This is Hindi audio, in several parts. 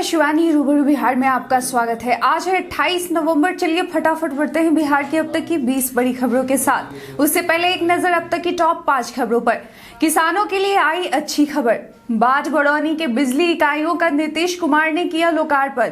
शिवानी, रूबरू बिहार में आपका स्वागत है। आज है 28 नवंबर। चलिए फटाफट बढ़ते हैं बिहार की अब तक की 20 बड़ी खबरों के साथ। उससे पहले एक नजर अब तक की टॉप 5 खबरों पर। किसानों के लिए आई अच्छी खबर। बाढ़ बड़ौनी के बिजली इकाइयों का नीतीश कुमार ने किया लोकार्पण।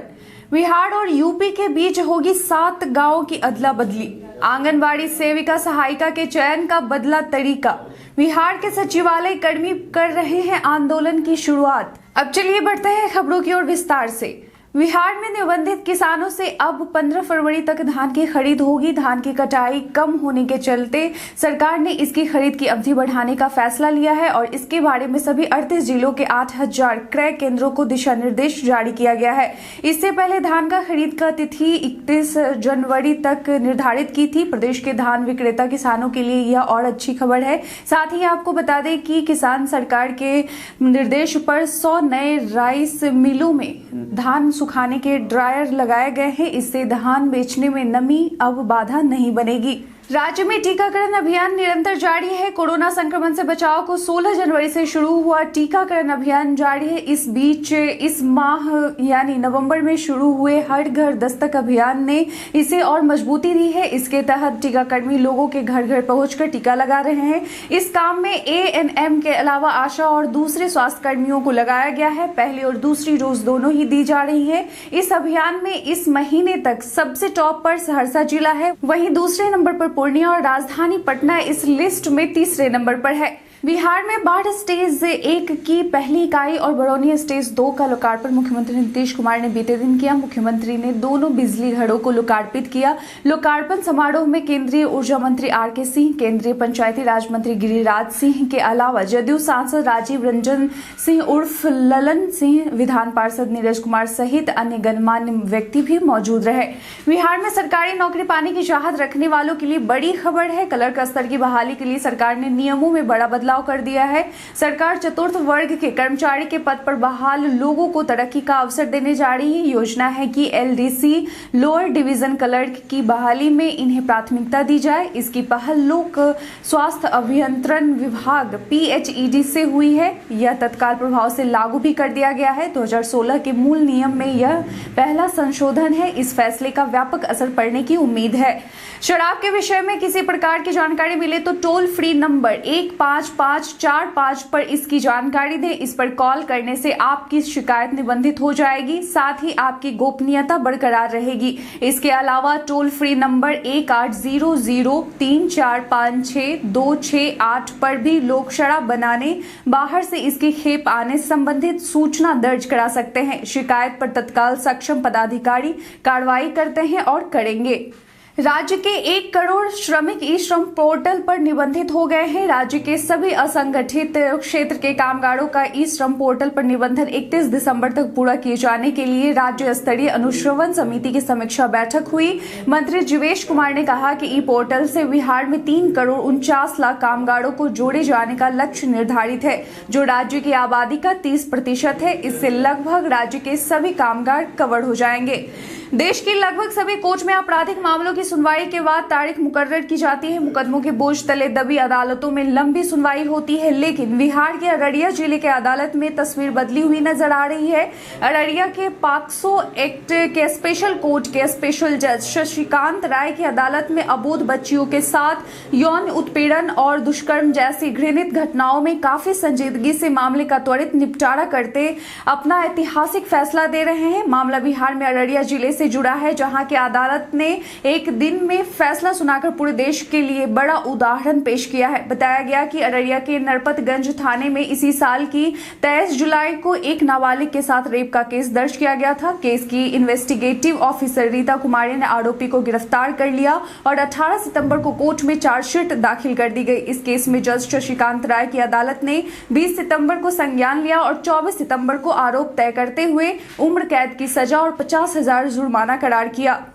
बिहार और यूपी के बीच होगी 7 गांवों की अदला बदली। आंगनबाड़ी सेविका सहायिका के चयन का बदला तरीका। बिहार के सचिवालय कर्मी कर रहे हैं आंदोलन की शुरुआत। अब चलिए बढ़ते हैं खबरों की ओर विस्तार से। बिहार में निबंधित किसानों से अब 15 फरवरी तक धान की खरीद होगी। धान की कटाई कम होने के चलते सरकार ने इसकी खरीद की अवधि बढ़ाने का फैसला लिया है और इसके बारे में सभी 38 जिलों के 8000 क्रय केंद्रों को दिशा निर्देश जारी किया गया है। इससे पहले धान का खरीद का तिथि 31 जनवरी तक निर्धारित की थी। प्रदेश के धान विक्रेता किसानों के लिए यह और अच्छी खबर है। साथ ही आपको बता दें कि किसान सरकार के निर्देश पर 100 नए राइस मिलों में धान सुखाने के ड्रायर लगाए गए हैं। इससे धान बेचने में नमी अब बाधा नहीं बनेगी। राज्य में टीकाकरण अभियान निरंतर जारी है। कोरोना संक्रमण से बचाव को 16 जनवरी से शुरू हुआ टीकाकरण अभियान जारी है। इस बीच इस माह यानी नवंबर में शुरू हुए हर घर दस्तक अभियान ने इसे और मजबूती दी है। इसके तहत टीकाकर्मी लोगों के घर घर पहुंचकर टीका लगा रहे हैं। इस काम में ANM के अलावा आशा और दूसरे स्वास्थ्य कर्मियों को लगाया गया है। पहली और दूसरी डोज दोनों ही दी जा रही है। इस अभियान में इस महीने तक सबसे टॉप पर सहरसा जिला है। वहीं दूसरे नंबर पर पूर्णिया और राजधानी पटना इस लिस्ट में तीसरे नंबर पर है। बिहार में बाढ़ स्टेज 1 की पहली इकाई और बड़ौनी स्टेज 2 का लोकार्पण मुख्यमंत्री नीतीश कुमार ने बीते दिन किया। मुख्यमंत्री ने दोनों बिजली घरों को लोकार्पित किया। लोकार्पण समारोह में केंद्रीय ऊर्जा मंत्री RK सिंह, केंद्रीय पंचायती राज मंत्री गिरिराज सिंह के अलावा जदयू सांसद राजीव रंजन सिंह उर्फ ललन सिंह, विधान पार्षद नीरज कुमार सहित अन्य गणमान्य व्यक्ति भी मौजूद रहे। बिहार में सरकारी नौकरी पाने की चाहत रखने वालों के लिए बड़ी खबर है। क्लर्क स्तर की बहाली के लिए सरकार ने नियमों में बड़ा बदलाव कर दिया है। सरकार चतुर्थ वर्ग के कर्मचारी के पद पर बहाल लोगों को तरक्की का अवसर देने जा रही है। योजना है कि LDC लोअर डिवीजन क्लर्क की बहाली में इन्हें प्राथमिकता दी जाए। इसकी पहल लोक स्वास्थ्य अभियंत्रण विभाग PHED से हुई है। यह तत्काल प्रभाव से लागू भी कर दिया गया है। 2016 के मूल नियम में यह पहला संशोधन है। इस फैसले का व्यापक असर पड़ने की उम्मीद है। शराब के विषय में किसी प्रकार की जानकारी मिले तो टोल फ्री नंबर 15545 पर इसकी जानकारी दें। इस पर कॉल करने से आपकी शिकायत निबंधित हो जाएगी। साथ ही आपकी गोपनीयता बरकरार रहेगी। इसके अलावा टोल फ्री नंबर 1800345626 पर भी लोग शराब बनाने, बाहर से इसकी खेप आने संबंधित सूचना दर्ज करा सकते हैं। शिकायत पर तत्काल सक्षम पदाधिकारी कार्रवाई करते हैं और करेंगे। राज्य के 1 करोड़ श्रमिक ई श्रम पोर्टल पर निबंधित हो गए हैं। राज्य के सभी असंगठित क्षेत्र के कामगारों का ई श्रम पोर्टल पर निबंधन 31 दिसंबर तक पूरा किए जाने के लिए राज्य स्तरीय अनुश्रवण समिति की समीक्षा बैठक हुई। मंत्री जीवेश कुमार ने कहा कि ई पोर्टल से बिहार में 3 करोड़ 49 लाख कामगारों को जोड़े जाने का लक्ष्य निर्धारित है, जो राज्य की आबादी का 30% है। इससे लगभग राज्य के सभी कामगार कवर हो जाएंगे। देश की लगभग सभी कोर्ट में आपराधिक मामलों की सुनवाई के बाद तारीख मुकर्रर की जाती है। मुकदमों के बोझ तले दबी अदालतों में लंबी सुनवाई होती है, लेकिन बिहार के अररिया जिले के अदालत में तस्वीर बदली हुई नजर आ रही है। अररिया के पॉक्सो एक्ट के स्पेशल कोर्ट के स्पेशल जज शशिकांत राय की अदालत में अबोध बच्चियों के साथ यौन उत्पीड़न और दुष्कर्म जैसी घृणित घटनाओं में काफी संजीदगी से मामले का त्वरित निपटारा करते अपना ऐतिहासिक फैसला दे रहे हैं। मामला बिहार में अररिया जिले से जुड़ा है, जहां की अदालत ने एक दिन में फैसला सुनाकर पूरे देश के लिए बड़ा उदाहरण पेश किया है। बताया गया कि अररिया के नरपतगंज थाने में इसी साल की 23 जुलाई को एक नाबालिग के साथ रेप का केस दर्ज किया गया था। केस की इन्वेस्टिगेटिव ऑफिसर रीता कुमारी ने आरोपी को गिरफ्तार कर लिया और 18 सितंबर को कोर्ट में चार्जशीट दाखिल कर दी गई। इस केस में जज शशिकांत राय की अदालत ने 20 सितंबर को संज्ञान लिया और 24 सितंबर को आरोप तय करते हुए उम्र कैद की सजा और 50,000 जुर्माना करार किया।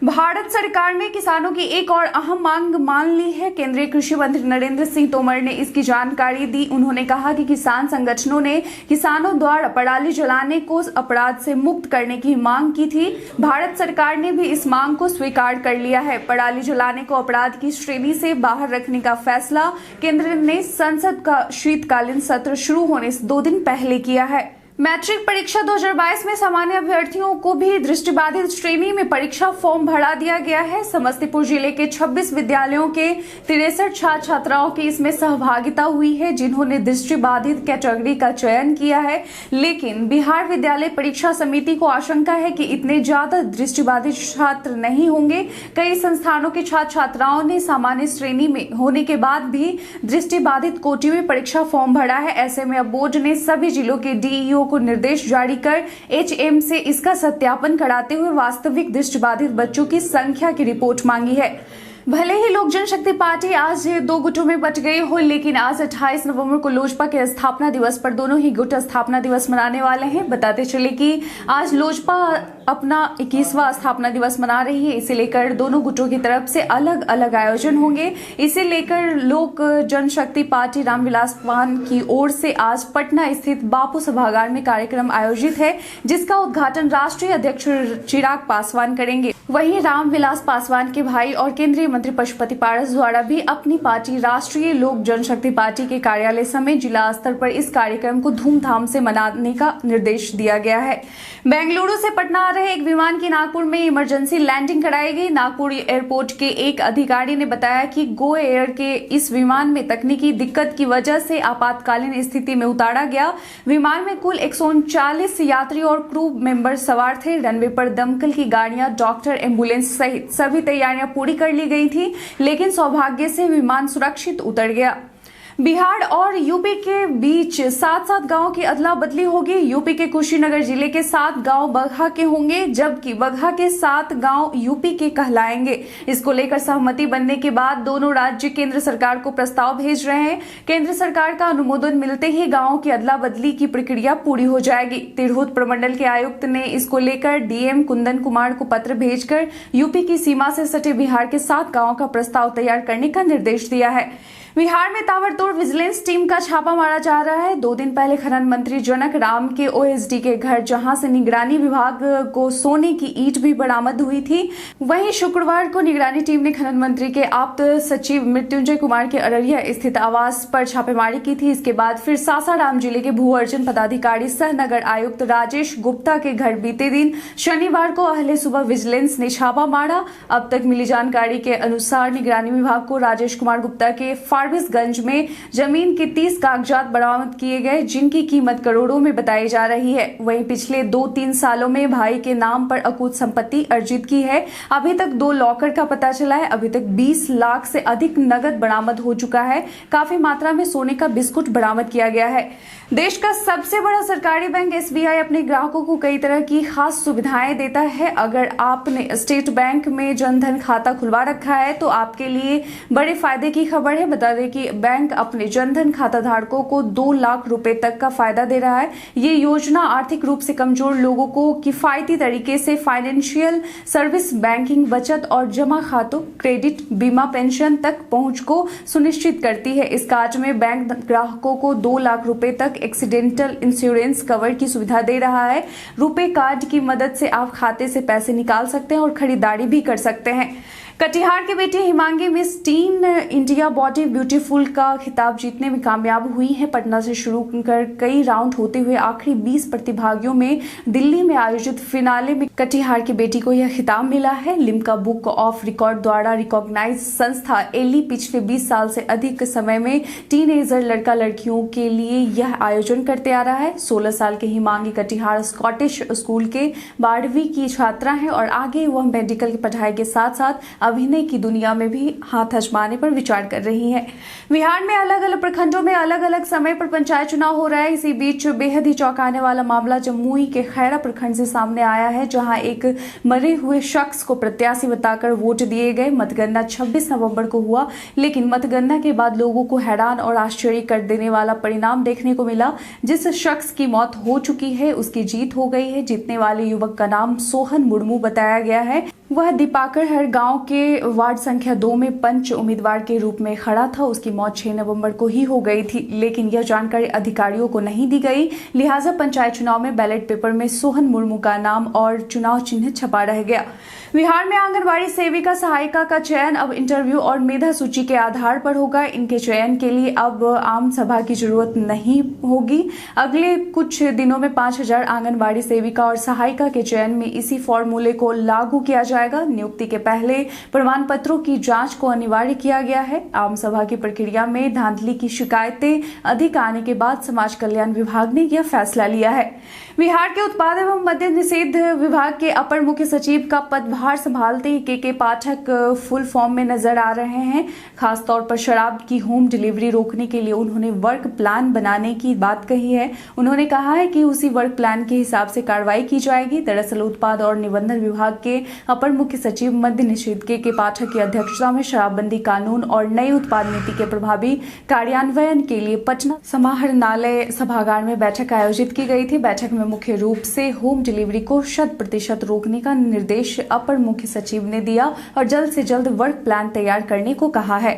भारत सरकार ने किसानों की एक और अहम मांग मान ली है। केंद्रीय कृषि मंत्री नरेंद्र सिंह तोमर ने इसकी जानकारी दी। उन्होंने कहा कि किसान संगठनों ने किसानों द्वारा पराली जलाने को अपराध से मुक्त करने की मांग की थी। भारत सरकार ने भी इस मांग को स्वीकार कर लिया है। पराली जलाने को अपराध की श्रेणी से बाहर रखने का फैसला केंद्र ने संसद का शीतकालीन सत्र शुरू होने से 2 दिन पहले किया है। मैट्रिक परीक्षा 2022 में सामान्य अभ्यर्थियों को भी दृष्टिबाधित श्रेणी में परीक्षा फॉर्म भरा दिया गया है। समस्तीपुर जिले के 26 विद्यालयों के 63 छात्र छात्राओं की इसमें सहभागिता हुई है, जिन्होंने दृष्टिबाधित कैटेगरी का चयन किया है। लेकिन बिहार विद्यालय परीक्षा समिति को आशंका है कि इतने ज्यादा दृष्टिबाधित छात्र नहीं होंगे। कई संस्थानों के छात्र छात्राओं ने सामान्य श्रेणी में होने के बाद भी दृष्टिबाधित कोटि में परीक्षा फॉर्म भरा है। ऐसे में अब बोर्ड ने सभी जिलों के डीईओ को निर्देश जारी कर एचएम से इसका सत्यापन कराते हुए वास्तविक दृष्टिबाधित बच्चों की संख्या की रिपोर्ट मांगी है। भले ही लोक जनशक्ति पार्टी आज 2 गुटों में बट गई हो, लेकिन आज 28 नवंबर को लोजपा के स्थापना दिवस पर दोनों ही गुट स्थापना दिवस मनाने वाले हैं। बताते चले कि आज लोजपा अपना 21वां स्थापना दिवस मना रही है। इसे लेकर दोनों गुटों की तरफ से अलग अलग आयोजन होंगे। इसे लेकर लोक जनशक्ति पार्टी रामविलास पासवान की ओर से आज पटना स्थित बापू सभागार में कार्यक्रम आयोजित है, जिसका उद्घाटन राष्ट्रीय अध्यक्ष चिराग पासवान करेंगे। वहीं रामविलास पासवान के भाई और केंद्रीय मंत्री पशुपति पारस द्वारा भी अपनी पार्टी राष्ट्रीय लोक जनशक्ति पार्टी के कार्यालय समेत जिला स्तर पर इस कार्यक्रम को धूमधाम से मनाने का निर्देश दिया गया है। बेंगलुरु से पटना आ रहे एक विमान की नागपुर में इमरजेंसी लैंडिंग कराई गई। नागपुर एयरपोर्ट के एक अधिकारी ने बताया कि गो एयर के इस विमान में तकनीकी दिक्कत की वजह से आपातकालीन स्थिति में उतारा गया। विमान में कुल 139 यात्री और क्रू मेंबर सवार थे। रनवे पर दमकल की गाड़ियां, डॉक्टर, एम्बुलेंस सहित सभी तैयारियां पूरी कर ली गई थी, लेकिन सौभाग्य से विमान सुरक्षित उतर गया। बिहार और यूपी के बीच 7-7 गांवों की अदला बदली होगी। यूपी के कुशीनगर जिले के 7 गांव बगहा के होंगे, जबकि बगहा के 7 गांव यूपी के कहलाएंगे। इसको लेकर सहमति बनने के बाद दोनों राज्य केंद्र सरकार को प्रस्ताव भेज रहे हैं। केंद्र सरकार का अनुमोदन मिलते ही गांवों की अदला बदली की प्रक्रिया पूरी हो जाएगी। तिरहुत प्रमंडल के आयुक्त ने इसको लेकर डीएम कुंदन कुमार को पत्र भेजकर यूपी की सीमा से सटे बिहार के 7 गांवों का प्रस्ताव तैयार करने का निर्देश दिया है। बिहार में ताबड़तोड़ विजिलेंस टीम का छापा मारा जा रहा है। 2 दिन पहले खनन मंत्री जनक राम के ओएसडी के घर, जहां से निगरानी विभाग को सोने की ईंट भी बरामद हुई थी, वहीं शुक्रवार को निगरानी टीम ने खनन मंत्री के आप्त सचिव मृत्युंजय कुमार के अररिया स्थित आवास पर छापेमारी की थी। इसके बाद फिर सासाराम जिले के भू अर्जन पदाधिकारी सह नगर आयुक्त राजेश गुप्ता के घर बीते दिन शनिवार को अहले सुबह विजिलेंस ने छापा मारा। अब तक मिली जानकारी के अनुसार निगरानी विभाग को राजेश कुमार गुप्ता के फारबिसगंज में जमीन के 30 कागजात बरामद किए गए, जिनकी कीमत करोड़ों में बताई जा रही है। वहीं पिछले 2-3 सालों में भाई के नाम पर अकूत संपत्ति अर्जित की है। अभी तक 2 लॉकर का पता चला है। अभी तक 20 लाख से अधिक नगद बरामद हो चुका है। काफी मात्रा में सोने का बिस्कुट बरामद किया गया है। देश का सबसे बड़ा सरकारी बैंक एसबीआई अपने ग्राहकों को कई तरह की खास सुविधाएं देता है। अगर आपने स्टेट बैंक में जनधन खाता खुलवा रखा है तो आपके लिए बड़े फायदे की खबर है। बता दें कि बैंक अपने जनधन खाता धारकों को 2 लाख रुपए तक का फायदा दे रहा है। ये योजना आर्थिक रूप से कमजोर लोगों को किफायती तरीके से फाइनेंशियल सर्विस, बैंकिंग, बचत और जमा खातों, क्रेडिट, बीमा, पेंशन तक पहुंच को सुनिश्चित करती है। इस कार्ड में बैंक ग्राहकों को 2 लाख रुपए तक एक्सीडेंटल इंश्योरेंस कवर की सुविधा दे रहा है। रुपे कार्ड की मदद से आप खाते से पैसे निकाल सकते हैं और खरीदारी भी कर सकते हैं। कटिहार की बेटी Himangi miss tin India body beautiful का खिताब जीतने में कामयाब हुई है। पटना से शुरू कर कई राउंड होते हुए आखिरी 20 प्रतिभागियों में दिल्ली में आयोजित फिनाले में कटिहार की बेटी को यह खिताब मिला है। लिम्का बुक ऑफ रिकॉर्ड द्वारा रिकॉग्नाइज संस्था एली पिछले 20 साल से अधिक समय में टीनेजर लड़का लड़कियों के लिए यह आयोजन करते आ रहा है। 16 साल के हिमांगी कटिहार स्कॉटिश स्कूल के 12वीं की छात्रा है और आगे वह मेडिकल की पढ़ाई के साथ साथ अभिनय की दुनिया में भी हाथ आजमाने पर विचार कर रही हैं। बिहार में अलग अलग प्रखंडों में अलग अलग समय पर पंचायत चुनाव हो रहा है। इसी बीच बेहद ही चौंकाने वाला मामला जमुई के खैरा प्रखंड से सामने आया है, जहां एक मरे हुए शख्स को प्रत्याशी बताकर वोट दिए गए। मतगणना 26 नवंबर को हुआ, लेकिन मतगणना के बाद लोगों को हैरान और आश्चर्य कर देने वाला परिणाम देखने को मिला। जिस शख्स की मौत हो चुकी है उसकी जीत हो गई है। जीतने वाले युवक का नाम सोहन मुर्मू बताया गया है। वह दीपाकर हर गांव के वार्ड संख्या 2 में पंच उम्मीदवार के रूप में खड़ा था। उसकी मौत 6 नवंबर को ही हो गई थी, लेकिन यह जानकारी अधिकारियों को नहीं दी गई। लिहाजा पंचायत चुनाव में बैलेट पेपर में सोहन मुर्मू का नाम और चुनाव चिन्ह छपा रह गया। बिहार में आंगनबाड़ी सेविका सहायिका का चयन अब इंटरव्यू और मेधा सूची के आधार पर होगा। इनके चयन के लिए अब आम सभा की जरूरत नहीं होगी। अगले कुछ दिनों में 5000 आंगनबाड़ी सेविका और सहायिका के चयन में इसी फॉर्मूले को लागू किया जाएगा। नियुक्ति के पहले प्रमाण पत्रों की जांच को अनिवार्य किया गया है। आम सभा की प्रक्रिया में धांधली की शिकायतें अधिक आने के बाद समाज कल्याण विभाग ने यह फैसला लिया है। बिहार के उत्पाद एवं मद्य निषेध विभाग के अपर मुख्य सचिव का पदभार संभालते के पाठक फुल फॉर्म में नजर आ रहे हैं। खासतौर पर शराब की होम डिलीवरी रोकने के लिए उन्होंने वर्क प्लान बनाने की बात कही है। उन्होंने कहा है कि उसी वर्क प्लान के हिसाब से कार्रवाई की जाएगी। दरअसल उत्पाद और निबंधन विभाग के अपर मुख्य सचिव मद्य निषेध के पाठक की अध्यक्षता में शराबबंदी कानून और नई उत्पाद नीति के प्रभावी कार्यान्वयन के लिए पटना समाहरणालय सभागार में बैठक आयोजित की गई थी। बैठक में मुख्य रूप से होम डिलीवरी को 100% रोकने का निर्देश अपर मुख्य सचिव ने दिया और जल्द से जल्द वर्क प्लान तैयार करने को कहा है।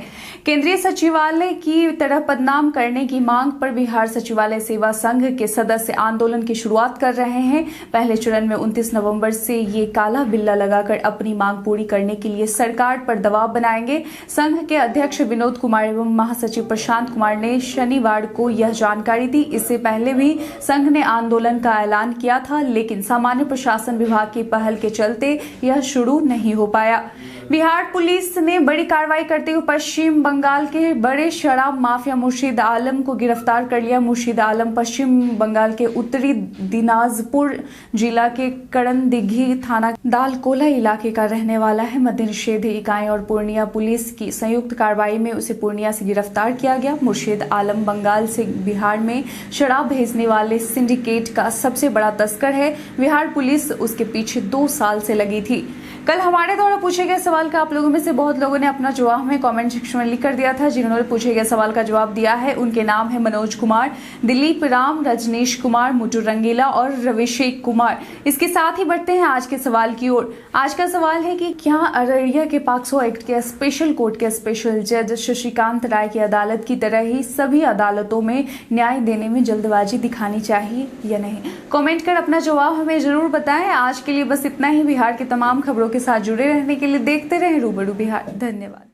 केंद्रीय सचिवालय की तरह बदनाम करने की मांग पर बिहार सचिवालय सेवा संघ के सदस्य आंदोलन की शुरुआत कर रहे हैं। पहले चरण में 29 नवंबर से ये काला बिल्ला लगाकर अपनी मांग पूरी करने के लिए सरकार पर दबाव बनाएंगे। संघ के अध्यक्ष विनोद कुमार एवं महासचिव प्रशांत कुमार ने शनिवार को यह जानकारी दी। इससे पहले भी संघ ने आंदोलन का ऐलान किया था, लेकिन सामान्य प्रशासन विभाग की पहल के चलते यह शुरू नहीं हो पाया। बिहार पुलिस ने बड़ी कार्रवाई करते हुए पश्चिम बंगाल के बड़े शराब माफिया मुर्शीद आलम को गिरफ्तार कर लिया। मुर्शीद आलम पश्चिम बंगाल के उत्तरी दिनाजपुर जिला के करणदिघी थाना दालकोला इलाके का रहने वाला है। मद्य निषेध इकाई और पूर्णिया पुलिस की संयुक्त कार्रवाई में उसे पूर्णिया से गिरफ्तार किया गया। मुर्शीद आलम बंगाल से बिहार में शराब भेजने वाले सिंडिकेट का सबसे बड़ा तस्कर है। बिहार पुलिस उसके पीछे 2 साल से लगी थी। कल हमारे द्वारा पूछे गए सवाल का आप लोगों में से बहुत लोगों ने अपना जवाब हमें कमेंट सेक्शन में लिख कर दिया था। जिन्होंने पूछे गए सवाल का जवाब दिया है उनके नाम है मनोज कुमार, दिलीप राम, रजनीश कुमार, मुटू रंगीला और रविशेख कुमार। इसके साथ ही बढ़ते हैं आज के सवाल की ओर। आज का सवाल है कि क्या अररिया के पॉक्सो एक्ट के स्पेशल कोर्ट के स्पेशल जज शशिकांत राय की अदालत की तरह ही सभी अदालतों में न्याय देने में जल्दबाजी दिखानी चाहिए या नहीं? कमेंट कर अपना जवाब हमें जरूर बताएं। आज के लिए बस इतना ही। बिहार की तमाम खबरों के साथ जुड़े रहने के लिए देखते रहें रूबरू बिहार। धन्यवाद।